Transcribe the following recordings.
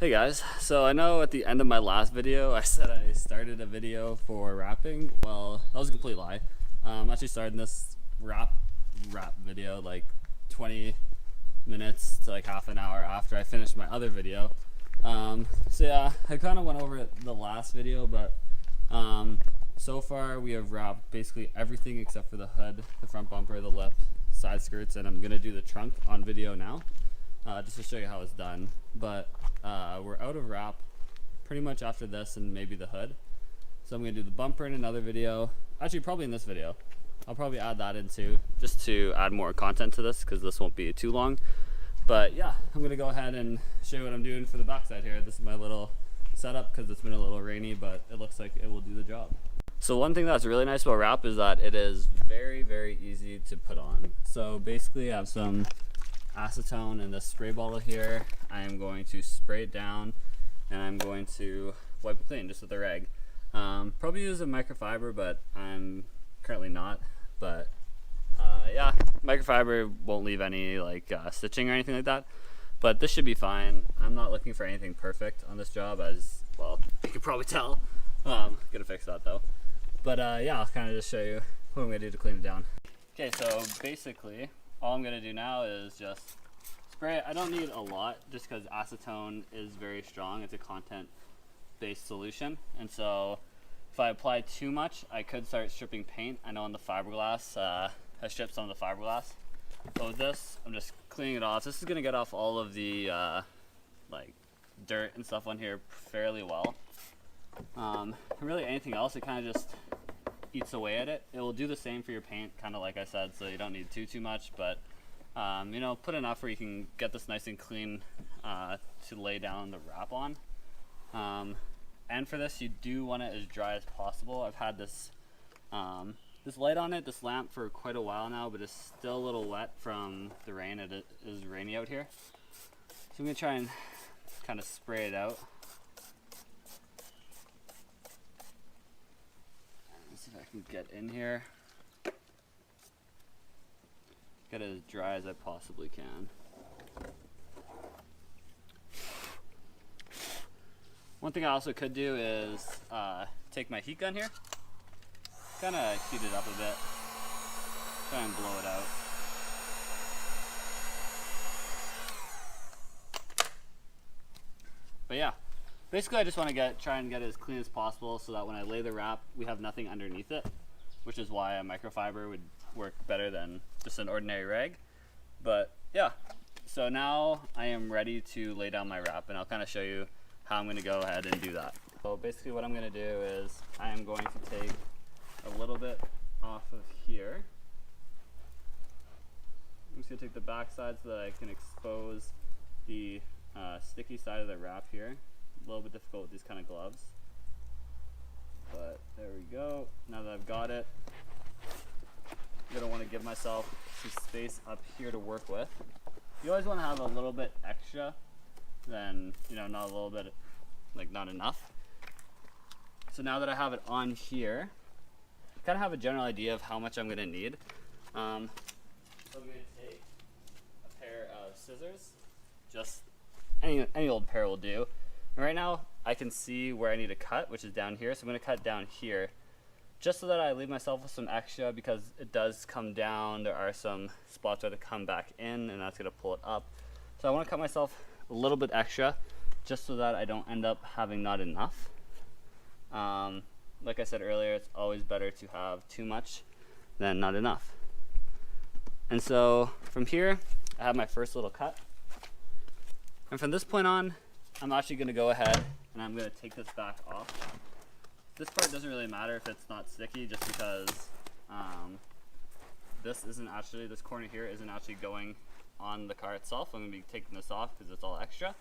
Hey guys, so I know at the end of my last video I said I started a video for rapping. Well, that was a complete lie. I'm actually starting this rap video like 20 minutes to like half an hour after I finished my other video. So yeah, I kind of went over it the last video, but so far we have wrapped basically everything except for the hood, the front bumper, the lip, side skirts, and I'm gonna do the trunk on video now. Just to show you how it's done. But we're out of wrap pretty much after this and maybe the hood. So I'm going to do the bumper in another video. Actually, probably in this video. I'll probably add that in too, just to add more content to this because this won't be too long. But yeah, I'm going to go ahead and show you what I'm doing for the backside here. This is my little setup because it's been a little rainy, but it looks like it will do the job. So one thing that's really nice about wrap is that it is very, very easy to put on. So basically I have some acetone in this spray bottle here. I am going to spray it down and I'm going to wipe it clean just with a rag. Probably use a microfiber, but I'm currently not. But yeah, microfiber won't leave any like stitching or anything like that, but this should be fine. I'm not looking for anything perfect on this job, as well you can probably tell. Gonna fix that though. But yeah, I'll kind of just show you what I'm gonna do to clean it down. Okay, so basically all I'm going to do now is just spray it. I don't need a lot just because acetone is very strong. It's a content-based solution. And so if I apply too much, I could start stripping paint. I know on the fiberglass, I stripped some of the fiberglass. But with this, I'm just cleaning it off. This is going to get off all of the like dirt and stuff on here fairly well. Really anything else, it kind of just eats away at it. It will do the same for your paint, kind of like I said, so you don't need too much, but you know, put enough where you can get this nice and clean to lay down the wrap on. And for this, you do want it as dry as possible. I've had this this light on it, this lamp, for quite a while now, but it's still a little wet from the rain. It is rainy out here, so I'm gonna try and kind of spray it out. See if I can get in here. Get it as dry as I possibly can. One thing I also could do is take my heat gun here, kind of heat it up a bit, try and blow it out. But yeah, basically I just want to try and get it as clean as possible so that when I lay the wrap, we have nothing underneath it, which is why a microfiber would work better than just an ordinary rag. But yeah, so now I am ready to lay down my wrap, and I'll kind of show you how I'm going to go ahead and do that. So basically what I'm going to do is I am going to take a little bit off of here. I'm just going to take the back side so that I can expose the sticky side of the wrap here. A little bit difficult with these kind of gloves, but there we go. Now that I've got it, I'm going to want to give myself some space up here to work with. You always want to have a little bit extra than, you know, not a little bit, like not enough. So now that I have it on here, I kind of have a general idea of how much I'm going to need. So I'm going to take a pair of scissors, just any old pair will do. And right now I can see where I need to cut, which is down here, so I'm going to cut down here just so that I leave myself with some extra, because it does come down. There are some spots where to come back in, and that's going to pull it up. So I want to cut myself a little bit extra just so that I don't end up having not enough. Like I said earlier, it's always better to have too much than not enough. And so from here I have my first little cut, and from this point on I'm actually going to go ahead and I'm going to take this back off. This part doesn't really matter if it's not sticky, just because this corner here isn't actually going on the car itself. I'm going to be taking this off because it's all extra.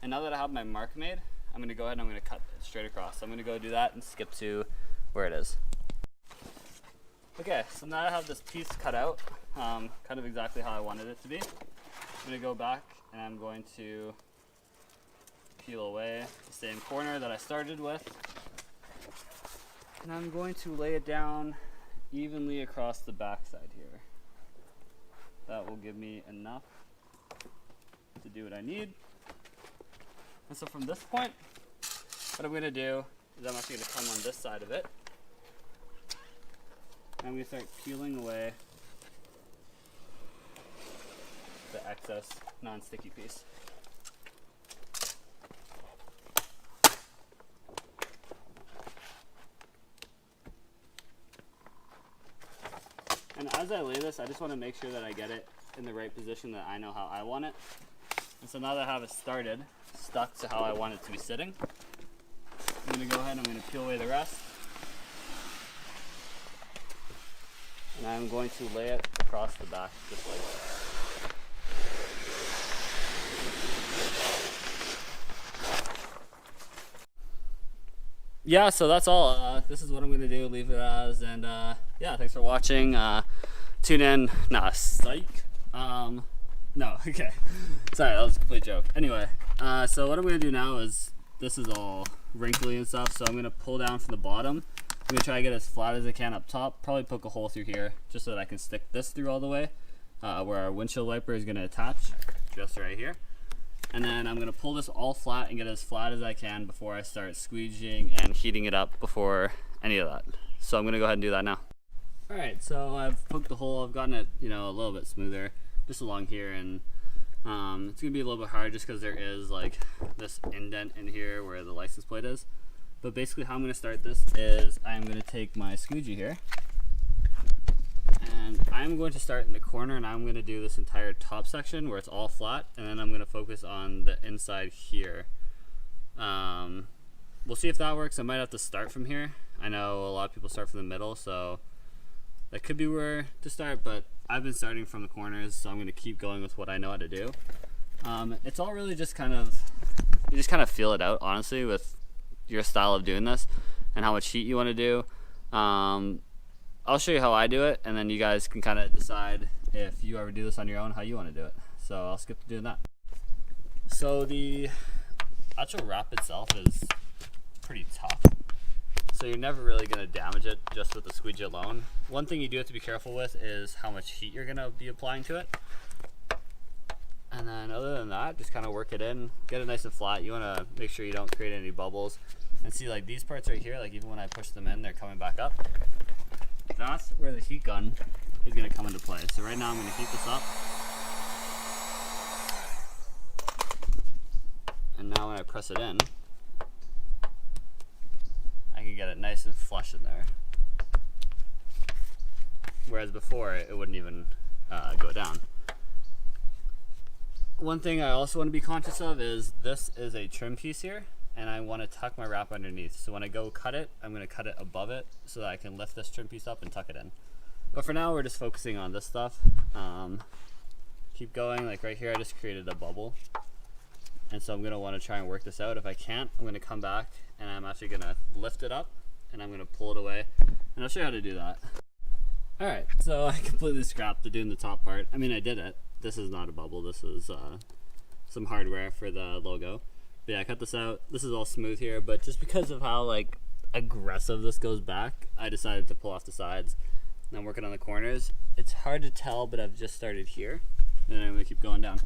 And now that I have my mark made, I'm going to go ahead and I'm going to cut it straight across. So I'm going to go do that and skip to where it is. Okay, so now I have this piece cut out, kind of exactly how I wanted it to be. I'm going to go back and I'm going to peel away the same corner that I started with, and I'm going to lay it down evenly across the back side here. That will give me enough to do what I need. And so from this point, what I'm gonna do is I'm actually gonna come on this side of it. And I'm gonna start peeling away the excess non-sticky piece. And as I lay this, I just want to make sure that I get it in the right position that I know how I want it. And so now that I have it started, stuck to how I want it to be sitting, I'm going to go ahead and I'm going to peel away the rest. And I'm going to lay it across the back just like this. Yeah, so that's all. This is what I'm going to do, leave it as, and yeah, thanks for watching. Tune in. Nah, psych. No, okay. Sorry, that was a complete joke. Anyway, so what I'm going to do now is, this is all wrinkly and stuff, so I'm going to pull down from the bottom. I'm going to try to get as flat as I can up top, probably poke a hole through here, just so that I can stick this through all the way, where our windshield wiper is going to attach, just right here. And then I'm going to pull this all flat and get it as flat as I can before I start squeegeeing and heating it up before any of that. So I'm going to go ahead and do that now. Alright, so I've poked the hole, I've gotten it, you know, a little bit smoother, just along here, and it's going to be a little bit hard just because there is like this indent in here where the license plate is. But basically how I'm going to start this is I'm going to take my squeegee here, and I'm going to start in the corner, and I'm going to do this entire top section where it's all flat, and then I'm going to focus on the inside here. We'll see if that works. I might have to start from here. I know a lot of people start from the middle, so that could be where to start, but I've been starting from the corners, so I'm going to keep going with what I know how to do. It's all really just kind of, you just kind of feel it out, honestly, with your style of doing this and how much heat you want to do. I'll show you how I do it, and then you guys can kind of decide if you ever do this on your own, how you want to do it. So I'll skip to doing that. So the actual wrap itself is pretty tough, so you're never really going to damage it just with the squeegee alone. One thing you do have to be careful with is how much heat you're going to be applying to it. And then other than that, just kind of work it in, get it nice and flat. You want to make sure you don't create any bubbles. And see, like these parts right here, like even when I push them in, they're coming back up. That's where the heat gun is going to come into play. So right now I'm going to heat this up. And now when I press it in, I can get it nice and flush in there. Whereas before, it wouldn't even go down. One thing I also want to be conscious of is this is a trim piece here, and I want to tuck my wrap underneath. So when I go cut it, I'm going to cut it above it so that I can lift this trim piece up and tuck it in. But for now, we're just focusing on this stuff. Keep going, like right here I just created a bubble. And so I'm going to want to try and work this out. If I can't, I'm going to come back and I'm actually going to lift it up and I'm going to pull it away. And I'll show you how to do that. Alright, so I completely scrapped the doing the top part. I mean, I did it. This is not a bubble, this is some hardware for the logo. But yeah, I cut this out. This is all smooth here, but just because of how like aggressive this goes back, I decided to pull off the sides. And I'm working on the corners. It's hard to tell, but I've just started here, and then I'm gonna keep going down.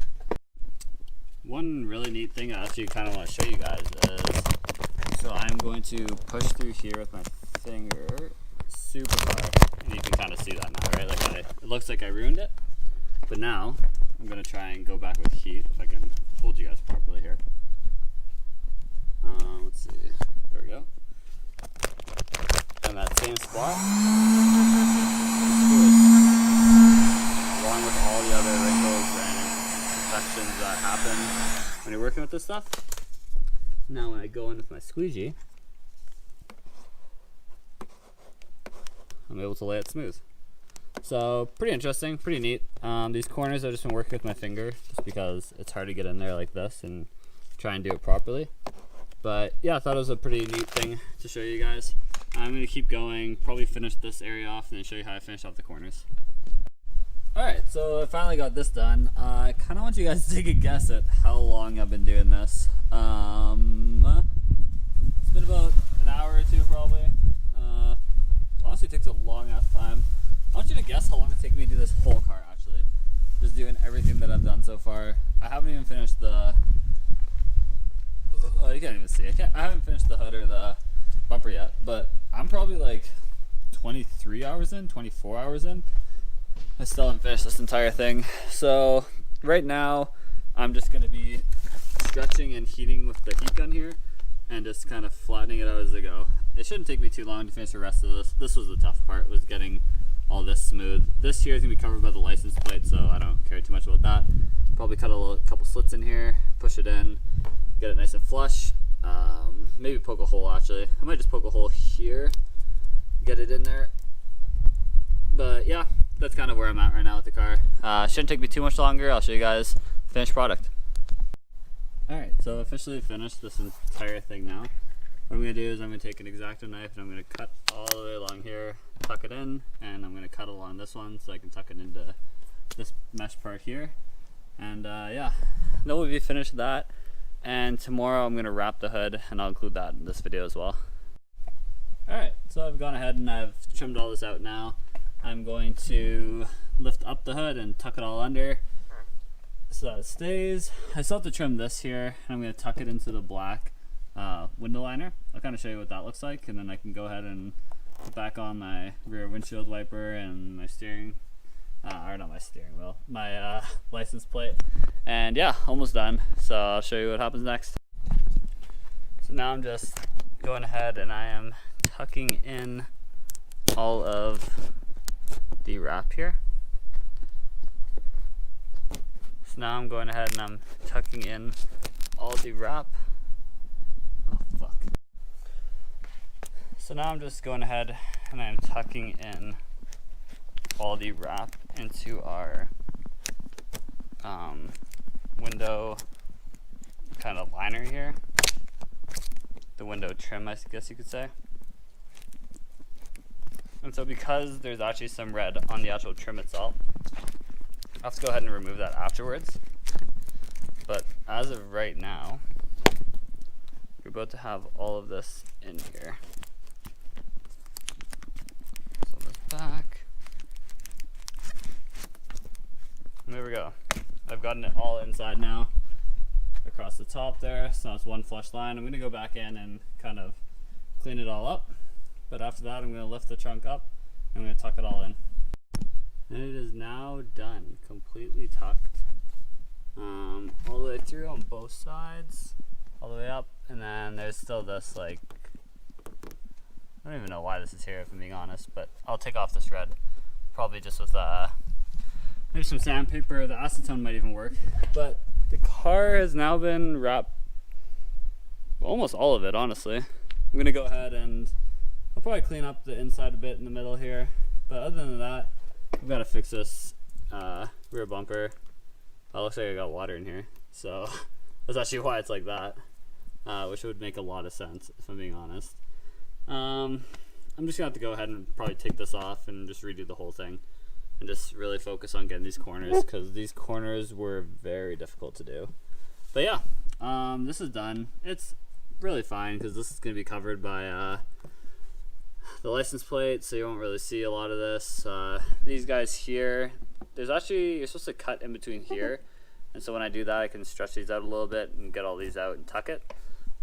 One really neat thing I actually kind of want to show you guys is, so I'm going to push through here with my finger super far, and you can kind of see that now, right? Like it looks like I ruined it, but now I'm gonna try and go back with heat if I can hold you guys properly here. Let's see, there we go. And that same spot, along with all the other wrinkles and imperfections that happen when you're working with this stuff. Now when I go in with my squeegee, I'm able to lay it smooth. So pretty interesting, pretty neat. These corners I've just been working with my finger just because it's hard to get in there like this and try and do it properly. But yeah, I thought it was a pretty neat thing to show you guys. I'm going to keep going, probably finish this area off and then show you how I finish off the corners. Alright, so I finally got this done. I kind of want you guys to take a guess at how long I've been doing this. It's been about an hour or two probably. Honestly, it takes a long ass time. I want you to guess how long it's taken me to do this whole car actually. Just doing everything that I've done so far. I haven't even finished the can't even see. I haven't finished the hood or the bumper yet, but I'm probably like 23 hours in, 24 hours in. I still haven't finished this entire thing. So right now, I'm just gonna be stretching and heating with the heat gun here and just kind of flattening it out as I go. It shouldn't take me too long to finish the rest of this. This was the tough part, was getting all this smooth. This here is gonna be covered by the license plate, so I don't care too much about that. Probably cut a couple slits in here, push it in, get it nice and flush. Maybe poke a hole actually. I might just poke a hole here, get it in there. But yeah, that's kind of where I'm at right now with the car. Shouldn't take me too much longer. I'll show you guys the finished product. Alright, so officially finished this entire thing now. What I'm going to do is I'm going to take an X-Acto knife and I'm going to cut all the way along here, tuck it in, and I'm going to cut along this one so I can tuck it into this mesh part here. And yeah, then we'll be finished that. And tomorrow I'm going to wrap the hood and I'll include that in this video as well. Alright, so I've gone ahead and I've trimmed all this out now. I'm going to lift up the hood and tuck it all under so that it stays. I still have to trim this here, and I'm going to tuck it into the black window liner. I'll kind of show you what that looks like, and then I can go ahead and put back on my rear windshield wiper and my steering, or not my steering wheel, my license plate. And yeah, almost done. So I'll show you what happens next. So now I'm just going ahead and I am tucking in all of the wrap here. So now I'm going ahead and I'm tucking in all the wrap. Oh fuck. So now I'm just going ahead and I'm tucking in all the wrap into our window kind of liner here. The window trim, I guess you could say. And so because there's actually some red on the actual trim itself, I'll have to go ahead and remove that afterwards. But as of right now, we're about to have all of this in here. So this back. And there we go. I've gotten it all inside now, across the top there. So now it's one flush line. I'm gonna go back in and kind of clean it all up. But after that, I'm gonna lift the trunk up and I'm gonna tuck it all in. And it is now done, completely tucked, all the way through on both sides, all the way up, and then there's still this, like, I don't even know why this is here if I'm being honest, but I'll take off this red, probably just with maybe some sandpaper. The acetone might even work, but the car has now been wrapped, almost all of it, honestly. I'm gonna go ahead and I'll probably clean up the inside a bit in the middle here, but other than that, I've got to fix this rear bumper. Oh, looks like I got water in here, so that's actually why it's like that, which would make a lot of sense if I'm being honest. I'm just gonna have to go ahead and probably take this off and just redo the whole thing and just really focus on getting these corners, because these corners were very difficult to do. But yeah, this is done. It's really fine because this is going to be covered by the license plate, so you won't really see a lot of this. These guys here, there's actually, you're supposed to cut in between here, and so when I do that I can stretch these out a little bit and get all these out and tuck it.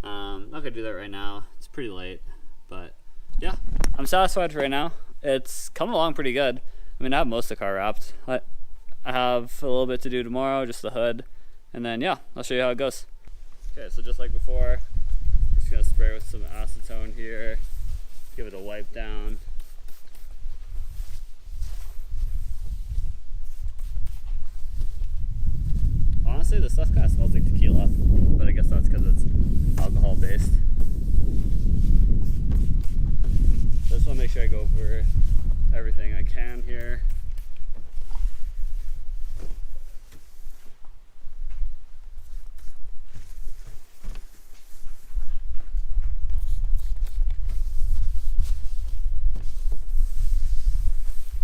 I'm not gonna do that right now, it's pretty late, but yeah, I'm satisfied for right now. It's coming along pretty good. I mean, I have most of the car wrapped. I have a little bit to do tomorrow, just the hood, and then yeah, I'll show you how it goes. Okay, so just like before, I'm just gonna spray with some acetone here, give it a wipe down. Honestly, this stuff kind of smells like tequila, but I guess that's because it's alcohol based. So I just want to make sure I go over everything I can here.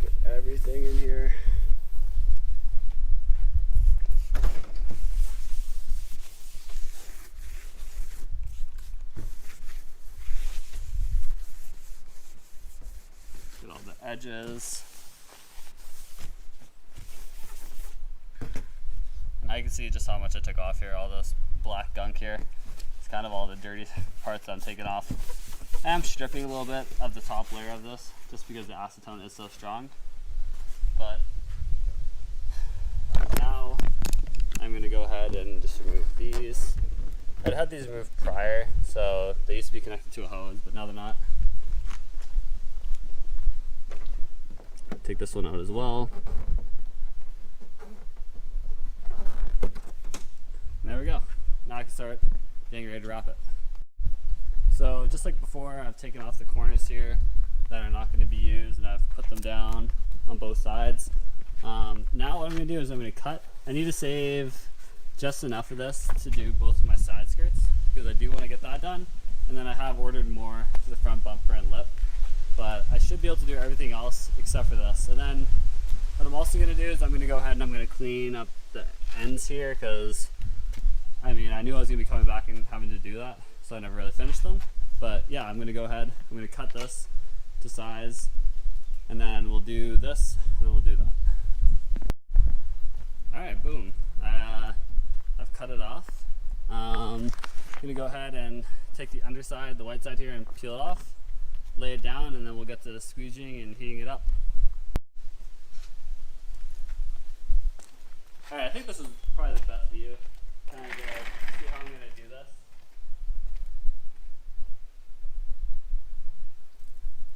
Get everything in here. Edges. Now you can see just how much I took off here, all this black gunk here. It's kind of all the dirty parts I'm taking off. I'm stripping a little bit of the top layer of this just because the acetone is so strong. But now I'm going to go ahead and just remove these. I'd had these removed prior, so they used to be connected to a hose, but now they're not. Take this one out as well. There we go. Now I can start getting ready to wrap it. So just like before, I've taken off the corners here that are not going to be used, and I've put them down on both sides. Now what I'm going to do is I'm going to cut. I need to save just enough of this to do both of my side skirts because I do want to get that done. And then I have ordered more for the front bumper and lip, but I should be able to do everything else except for this. And then what I'm also going to do is I'm going to go ahead and I'm going to clean up the ends here because I mean, I knew I was going to be coming back and having to do that, so I never really finished them. But yeah, I'm going to go ahead, I'm going to cut this to size, and then we'll do this, and then we'll do that. Alright, boom. I've cut it off. I'm going to go ahead and take the underside, the white side here, and peel it off, lay it down, and then we'll get to squeegeeing and heating it up. Alright, I think this is probably the best view. Kind of see how I'm going to do this.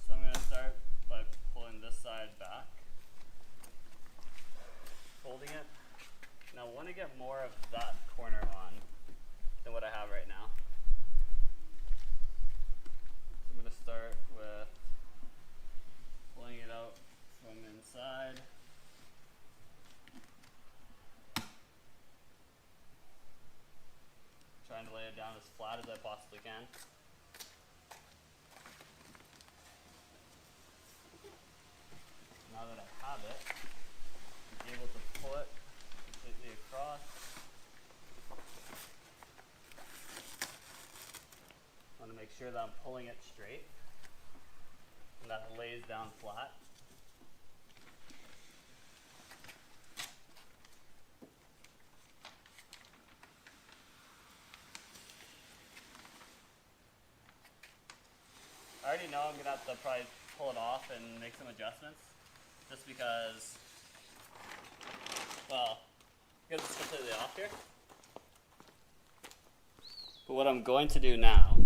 So I'm going to start by pulling this side back, folding it. Now I want to get more of that corner on than what I have right now. So I'm going to start with pulling it out from inside. Trying to lay it down as flat as I possibly can. Now that I have it, I'm able to pull it completely across. I want to make sure that I'm pulling it straight and that it lays down flat. I already know I'm going to have to probably pull it off and make some adjustments just because, well, because it's completely off here. But what I'm going to do now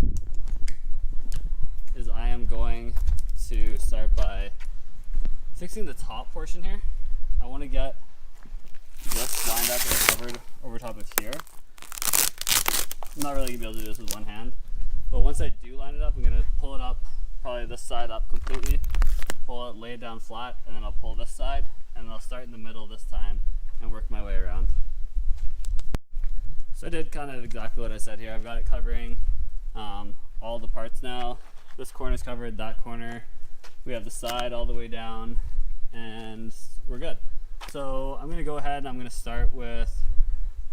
is I am going to start by fixing the top portion here. I want to get this lined up and covered over top of here. I'm not really going to be able to do this with one hand. But once I do line it up, I'm going to pull it up, probably this side up completely, pull it, lay it down flat, and then I'll pull this side, and I'll start in the middle this time and work my way around. So I did kind of exactly what I said here. I've got it covering all the parts now. This corner's covered, that corner. We have the side all the way down, and we're good. So I'm going to go ahead and I'm going to start with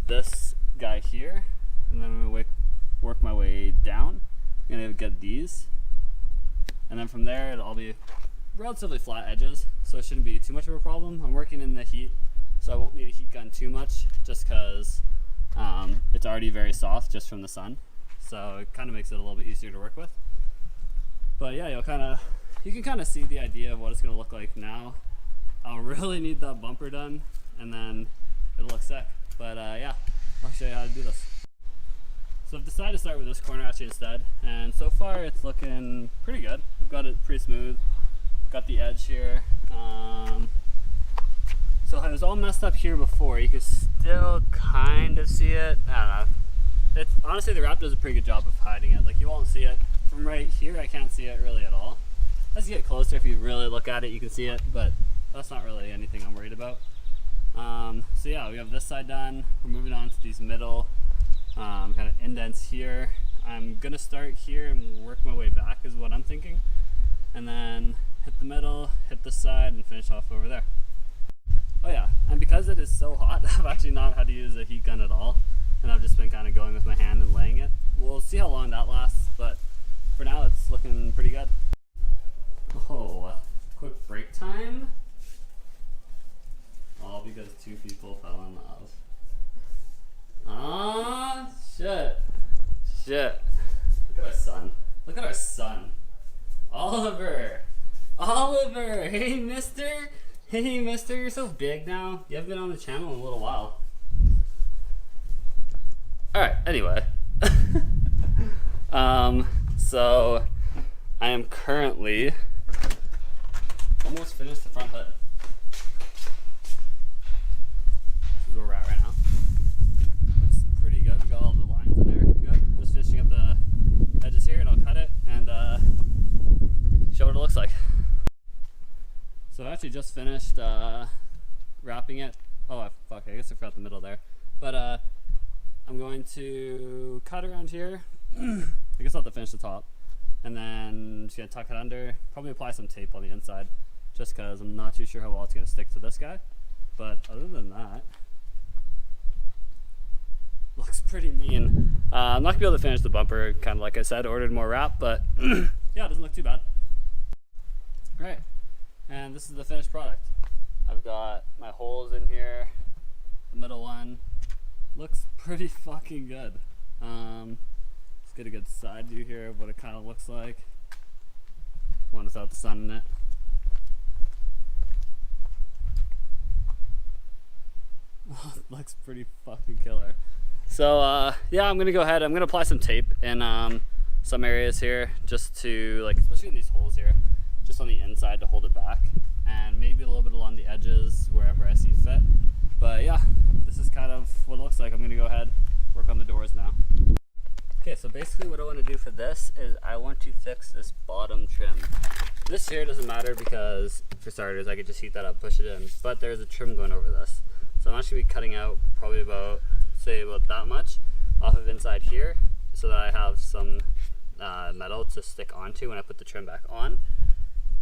this guy here, and then I'm going to work my way down. I'm going to get these, and then from there it'll all be relatively flat edges, so it shouldn't be too much of a problem. I'm working in the heat, so I won't need a heat gun too much just because it's already very soft just from the sun, so it kind of makes it a little bit easier to work with. But yeah, you can kind of see the idea of what it's going to look like now. I'll really need that bumper done, and then it'll look sick. But yeah, I'll show you how to do this. So I've decided to start with this corner actually instead, and so far it's looking pretty good. I've got it pretty smooth, got the edge here. So it was all messed up here before. You can still kind of see it. I don't know. Honestly, the wrap does a pretty good job of hiding it. Like, you won't see it from right here. I can't see it really at all. As you get closer, if you really look at it, you can see it, but that's not really anything I'm worried about. So yeah, we have this side done. We're moving on to these middle kind of indents here. I'm gonna start here and work my way back is what I'm thinking, and then hit the middle, hit the side, and finish off over there. Oh yeah, and because it is so hot, I've actually not had to use a heat gun at all, and I've just been kind of going with my hand and laying it. We'll see how long that lasts, but for now it's looking pretty good. Oh, quick break time. All because two people fell in love. Ah, shit. shit. Look at our son. Look at our son. Oliver. Oliver. Hey, mister. Hey, mister. You're so big now. You haven't been on the channel in a little while. Alright, anyway. So I am currently almost finished the front hood. This is where we're at right now. Looks pretty good. We got all the lines in there. Good. Just finishing up the edges here, and I'll cut it and show what it looks like. So I actually just finished wrapping it. Oh fuck! I guess I forgot the middle there. But I'm going to cut around here. I guess I'll have to finish the top, and then just gonna tuck it under. Probably apply some tape on the inside, just because I'm not too sure how well it's gonna stick to this guy. But other than that, looks pretty mean. I'm not gonna be able to finish the bumper, kind of like I said. Ordered more wrap, but yeah, it doesn't look too bad. All right, and this is the finished product. I've got my holes in here. The middle one looks pretty fucking good. Let's get a good side view here of what it kind of looks like. One without the sun in it. Oh, it looks pretty fucking killer. So yeah, I'm gonna go ahead. I'm gonna apply some tape in some areas here, just to like, especially in these holes here, just on the inside to hold it back, and maybe a little bit along the edges wherever I see fit. But yeah, this is kind of what it looks like. I'm gonna go ahead, work on the doors now. Okay, so basically what I want to do for this is I want to fix this bottom trim. This here doesn't matter because, for starters, I could just heat that up, push it in, but there's a trim going over this. So I'm actually cutting out probably about, say about that much off of inside here, so that I have some metal to stick onto when I put the trim back on.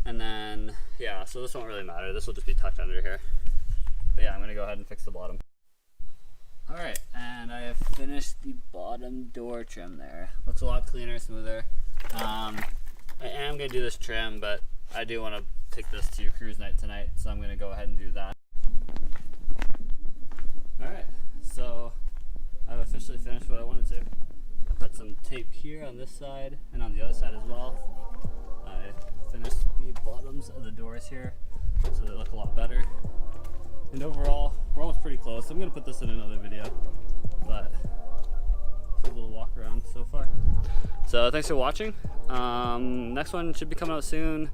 And then, yeah, so this won't really matter. This will just be tucked under here. But yeah, I'm gonna go ahead and fix the bottom. Alright, and I have finished the bottom door trim there. Looks a lot cleaner, smoother. I am going to do this trim, but I do want to take this to cruise night tonight, so I'm going to go ahead and do that. Alright, so I've officially finished what I wanted to. I put some tape here on this side and on the other side as well. I finished the bottoms of the doors here, so they look a lot better. And overall, we're almost pretty close. I'm going to put this in another video, but it's a little walk around so far. So thanks for watching. Next one should be coming out soon.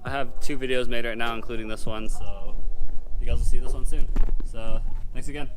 I have 2 videos made right now, including this one, so you guys will see this one soon. So thanks again.